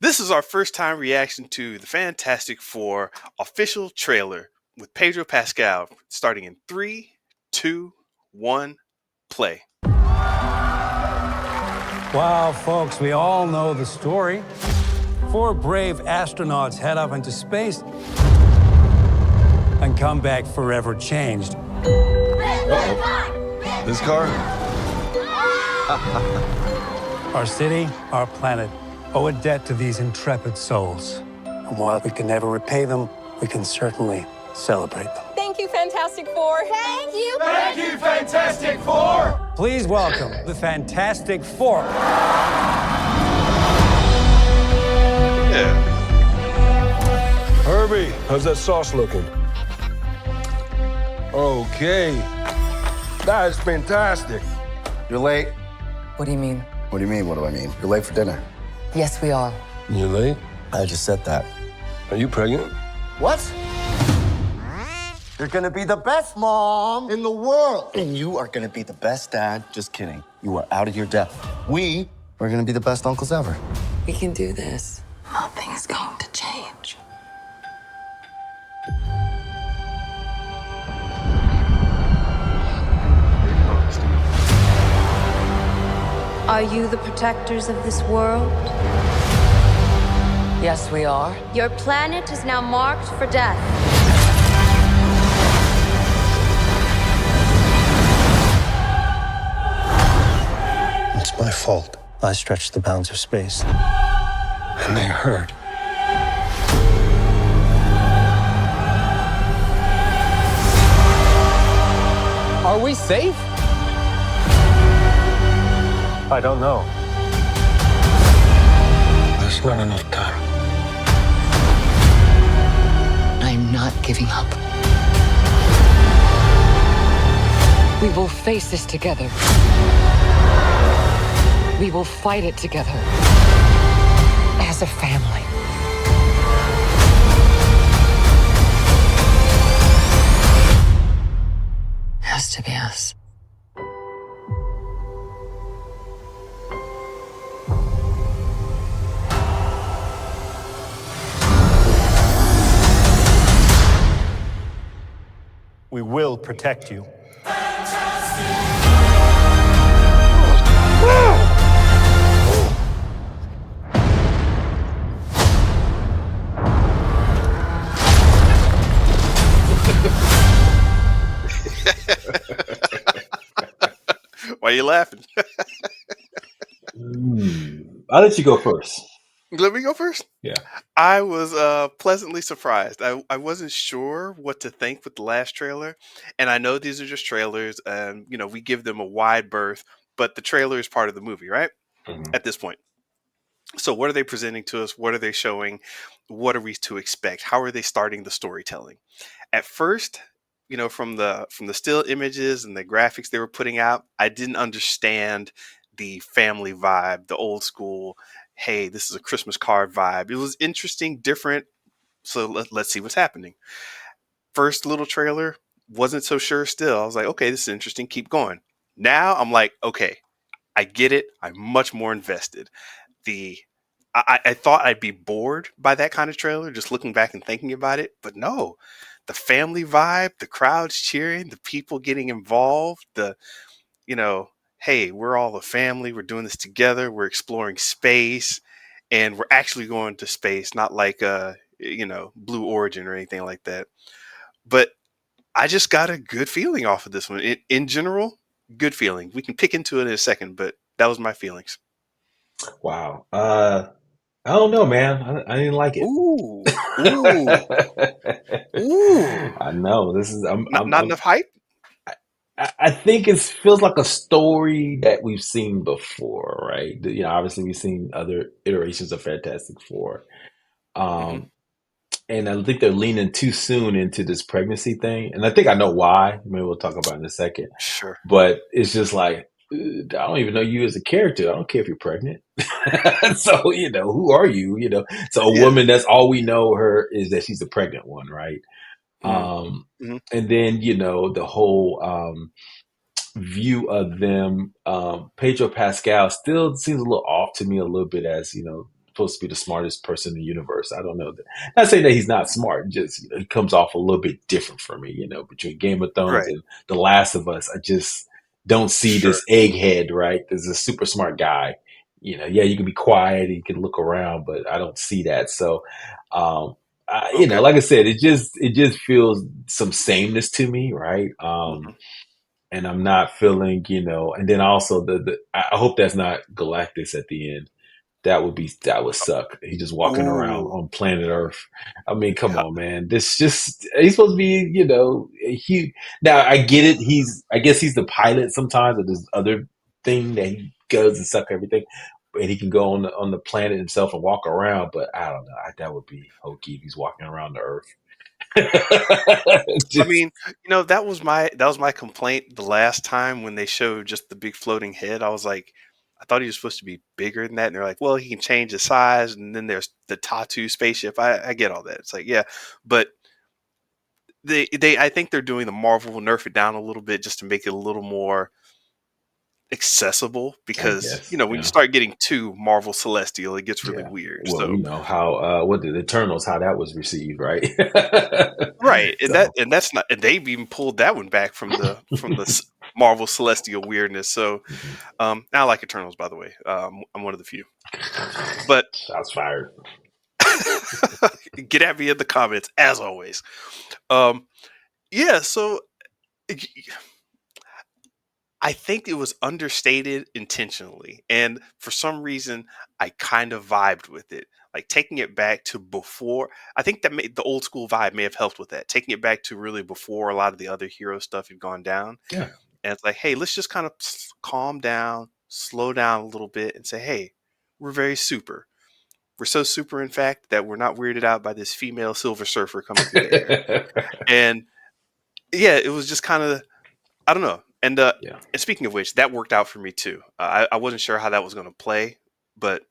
This is our first time reaction to the Fantastic Four official trailer with Pedro Pascal starting in 3, 2, 1, play. Wow, folks, we all know the story. 4 brave astronauts head off into space and come back forever changed. This car? Our city, our planet, owe a debt to these intrepid souls. And while we can never repay them, we can certainly celebrate them. Thank you, Fantastic Four. Thank you. Thank you, Fantastic Four. Please welcome the Fantastic Four. Yeah. Kirby, how's that sauce looking? Okay. That is fantastic. You're late. What do you mean? What do you mean, what do I mean? You're late for dinner. Yes, we are. You late? I just said that. Are you pregnant? What? You're gonna be the best mom in the world. And you are gonna be the best dad. Just kidding. You are out of your depth. We are gonna be the best uncles ever. We can do this. Nothing is going to change. Are you the protectors of this world? Yes, we are. Your planet is now marked for death. It's my fault. I stretched the bounds of space. And they hurt. Are we safe? I don't know. There's not enough time. I'm not giving up. We will face this together. We will fight it together. As a family. Has to be us. We will protect you. Why are you laughing? I'll let you go first. Let me go first. Yeah. I was pleasantly surprised. I wasn't sure what to think with the last trailer. And I know these are just trailers and, we give them a wide berth, but the trailer is part of the movie, right? Mhm. At this point. So what are they presenting to us? What are they showing? What are we to expect? How are they starting the storytelling? At first, from the still images and the graphics they were putting out, I didn't understand the family vibe, the old school, hey, this is a Christmas card vibe. It was interesting, different. So let's see what's happening. First little trailer, wasn't so sure still. I was like, okay, this is interesting. Keep going. Now I'm like, okay, I get it. I'm much more invested. I thought I'd be bored by that kind of trailer, just looking back and thinking about it. But no, the family vibe, the crowds cheering, the people getting involved, hey, we're all a family. We're doing this together. We're exploring space, and we're actually going to space, not like Blue Origin or anything like that. But I just got a good feeling off of this one. In general, good feeling. We can pick into it in a second, but that was my feelings. Wow. I don't know, man. I didn't like it. Ooh, ooh. I know this is. Not enough hype. I think it feels like a story that we've seen before, right? Obviously we've seen other iterations of Fantastic Four, and I think they're leaning too soon into this pregnancy thing, and I think I know why. Maybe we'll talk about it in a second. Sure. But it's just like, I don't even know you as a character. I don't care if you're pregnant. So who are you? So a woman, that's all we know her is that she's the pregnant one, right? And then the whole view of them, Pedro Pascal still seems a little off to me a little bit as supposed to be the smartest person in the universe. I don't know. Not saying that he's not smart. Just he comes off a little bit different for me. Between Game of Thrones Right. and The Last of Us, I just don't see Sure. this egghead. Right? There's a super smart guy. Yeah, you can be quiet, you can look around, but I don't see that. So, um, Okay. like I said, it just feels some sameness to me, right? Mhm. And I'm not feeling, and then also I hope that's not Galactus at the end. That would suck. He's just walking around Ooh. on planet Earth. I mean, come Yeah. on, man. This just he's supposed to be, he. Now I get it. I guess he's the pilot sometimes of this other thing that he goes and suck everything, and he can go on the planet himself and walk around. But I don't know. That would be hokey if he's walking around the Earth. I Just mean, that was my complaint the last time when they showed just the big floating head. I was like, I thought he was supposed to be bigger than that. And they're like, well, he can change his size, and then there's the Tattoo spaceship. I get all that. It's like, yeah, but they I think they're doing the Marvel will nerf it down a little bit just to make it a little more accessible I because guess, when you yeah. start getting too Marvel Celestial, it gets really Yeah. weird. Well, So how what did Eternals how that was received, right? right, and So that's not, and they've even pulled that one back from the Marvel Celestial weirdness. So mhm. I like Eternals, by the way. I'm one of the few. But Shots fired. get at me in the comments as always. Um, yeah, so I think it was understated intentionally, and for some reason, I kind of vibed with it. Like taking it back to before, I think that the old school vibe may have helped with that. Taking it back to really before a lot of the other hero stuff had gone down, Yeah. and it's like, hey, let's just kind of calm down, slow down a little bit, and say, hey, we're very super. We're so super, in fact, that we're not weirded out by this female Silver Surfer coming through the air. And yeah, it was just kind of, I don't know. Yeah. And speaking of which, that worked out for me too. I wasn't sure how that was going to play, but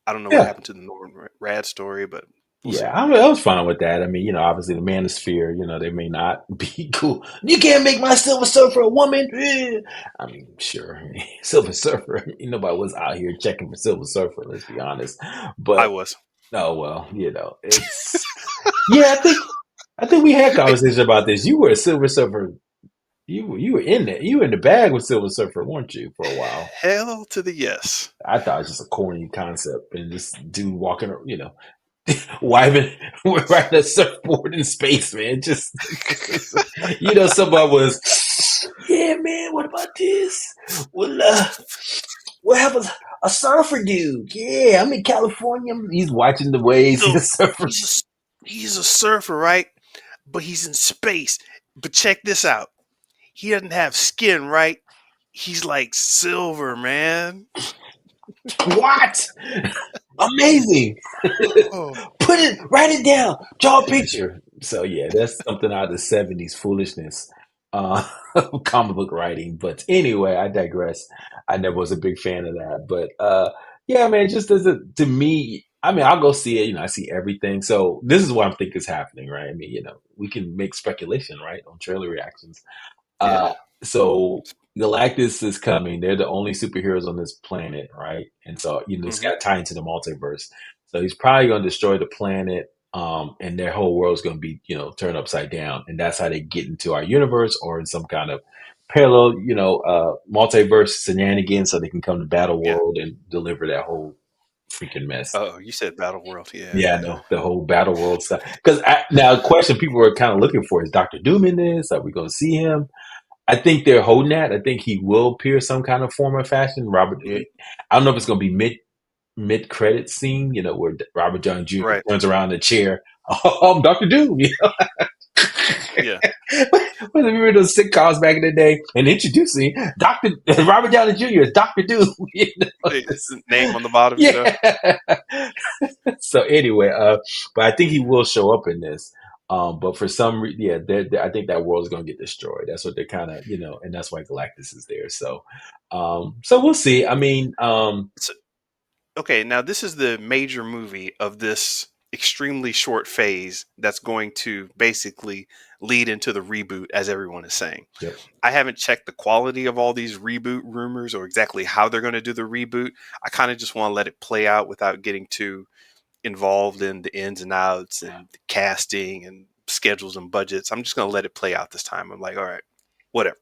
I don't know what Yeah. happened to the Norman Rad story, but we'll Yeah, see. I was fine with that. I mean, obviously the Manosphere, they may not be cool. You can't make my Silver Surfer a woman. Eh. I mean, sure, Silver Surfer. Nobody was out here checking for Silver Surfer. Let's be honest. I But was. oh well, it's yeah. I think we had conversation about this. You were a Silver Surfer. You were in there. You were in the bag with Silver Surfer, weren't you, for a while? Hell to the yes. I thought it was just a corny concept and this dude walking, wiving, we're riding a surfboard in space, man. Just, somebody was, yeah, man, what about this? We'll have a surfer dude. Yeah, I'm in California. He's watching the waves. So He's a surfer. he's a surfer, right? But he's in space. But check this out. He doesn't have skin, right? He's like silver, man. What? Amazing. Oh, Write it down, draw a picture. So yeah, that's something out of the '70s foolishness, uh, comic book writing. But anyway, I digress. I never was a big fan of that, but yeah, man, just to me, I mean, I'll go see it. I see everything. So this is what I'm thinking is happening, right? I mean, we can make speculation, right, on trailer reactions. yeah. Uh, so Galactus is coming. They're the only superheroes on this planet, right? And so, it's Hmm. got tied into the multiverse. So he's probably going to destroy the planet, and their whole world's going to be, turned upside down. And that's how they get into our universe or in some kind of parallel, multiverse shenanigans so they can come to Battle Yeah. World and deliver that whole freaking mess. Oh, you said Battle World. Yeah, Yeah, yeah. no, the whole Battle World stuff. Because now, the question people are kind of looking for is Doctor Doom in this? Are we going to see him? I think they're holding that. I think he will appear some kind of form or fashion. Hmm. I don't know if it's going to be mid credit scene, where Robert Downey Jr. Right. turns around in the chair. Oh, I'm Doctor Doom. Yeah. What remember those sitcoms back in the day? And introducing Doctor Robert Downey Jr. as Doctor Doom. It's the name on the bottom, Yeah. So anyway, but I think he will show up in this. But for some reason, yeah, I think that world is going to get destroyed. That's what they're kind of, and that's why Galactus is there. So we'll see. I mean, So, okay, now this is the major movie of this extremely short phase that's going to basically lead into the reboot, as everyone is saying. Yep. I haven't checked the quality of all these reboot rumors or exactly how they're going to do the reboot. I kind of just want to let it play out without getting too involved in the ins and outs and the casting and schedules and budgets. I'm just going to let it play out this time. I'm like, all right, whatever.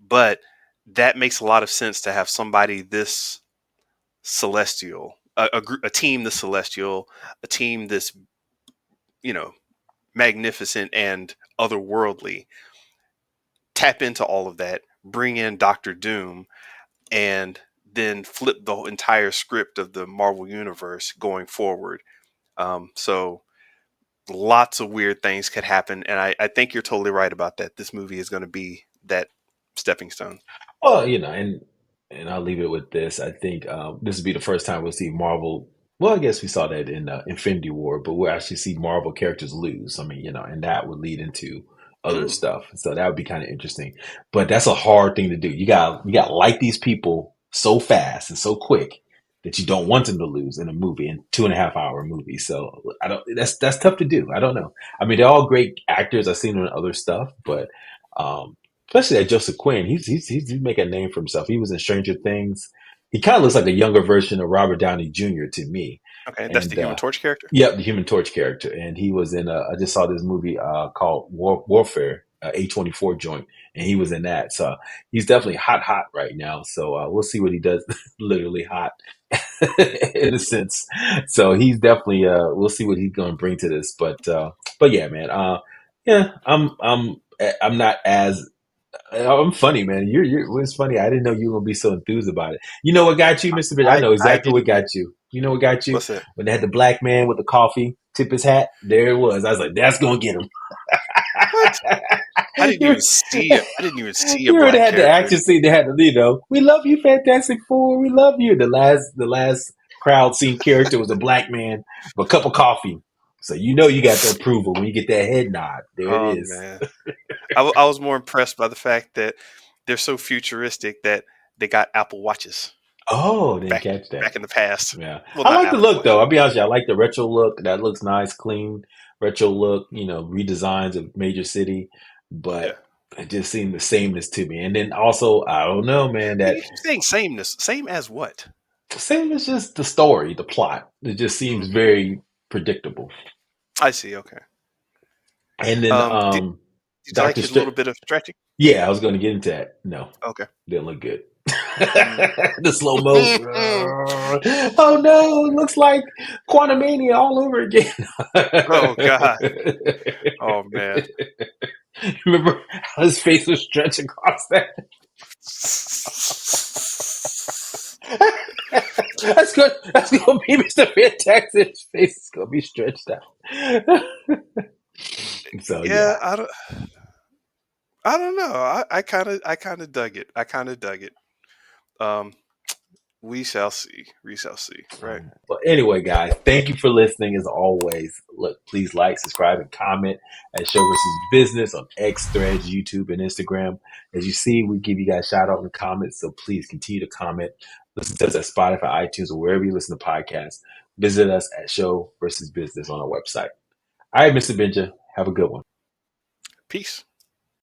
But that makes a lot of sense to have somebody this celestial, a team this celestial, a team this, magnificent and otherworldly, tap into all of that, bring in Doctor Doom, and then flip the entire script of the Marvel Universe going forward. So lots of weird things could happen. And I think you're totally right about that. This movie is going to be that stepping stone. Well, and I'll leave it with this. I think this would be the first time we'll see Marvel. Well, I guess we saw that in Infinity War, but we'll actually see Marvel characters lose. I mean, and that would lead into other Mm. stuff. So that would be kind of interesting. But that's a hard thing to do. You got to like these people so fast and so quick that you don't want them to lose in a movie, in 2.5 hour movie. So I don't. That's tough to do. I don't know. I mean, they're all great actors. I've seen them in other stuff, but especially that Joseph Quinn, he's making a name for himself. He was in Stranger Things. He kind of looks like a younger version of Robert Downey Jr. to me. Okay, that's the And Human Torch character. yep, the Human Torch character. And he was in. I just saw this movie called Warfare, A24 joint, and he was in that. So he's definitely hot right now. So we'll see what he does. Literally hot. In a sense, so he's definitely. We'll see what he's going to bring to this, but yeah, man. Yeah, I'm not as I'm funny, man. It's funny. I didn't know you were gonna be so enthused about it. You know what got you, Mr. Bitch? I know I exactly what didn't. got you. You know what got you? What's that? When they had the black man with the coffee tip his hat, there it was. I was like, that's gonna get him. What? I didn't you, even see it. I didn't even see a you already black had the character. action scene. They had the, we love you, Fantastic Four. We love you. The last crowd scene character was a black man with a cup of coffee. So you got the approval when you get that head nod. There it Oh is. man, I was more impressed by the fact that they're so futuristic that they got Apple Watches Oh, didn't back catch that. back in the past. Yeah. Well, I not like the Apple look Watches. though. I'll be honest with you. I like the retro look. That looks nice, clean, retro look, redesigns of major city, Yeah. but it just seemed the sameness to me. And then also, I don't know, man, Well, that you keep saying sameness. Same as what? same as just the story, the plot. It just seems Mm, very predictable. I see. Okay. And then Did you like Doctor his little Strange. bit of stretching? Yeah, I was going to get into that. No, Okay. didn't look good. Mm. The slow mo. Oh no, it looks like Quantumania all over again. Oh God. Oh man. Remember how his face was stretched across that? That's good. That's gonna be Mr. Fantastic's face is gonna be stretched out. So Yeah, yeah. I don't know. I kind of dug it. I kind of dug it. Um, we shall see. We shall see. Right. But anyway, guys, thank you for listening. As always, look, please like, subscribe, and comment at Show versus Business on X, Threads, YouTube, and Instagram. As you see, we give you guys shout out in the comments, so please continue to comment. Listen to us at Spotify, iTunes, or wherever you listen to podcasts. Visit us at Show versus Business on our website. All right, Mr. Benja, have a good one. Peace.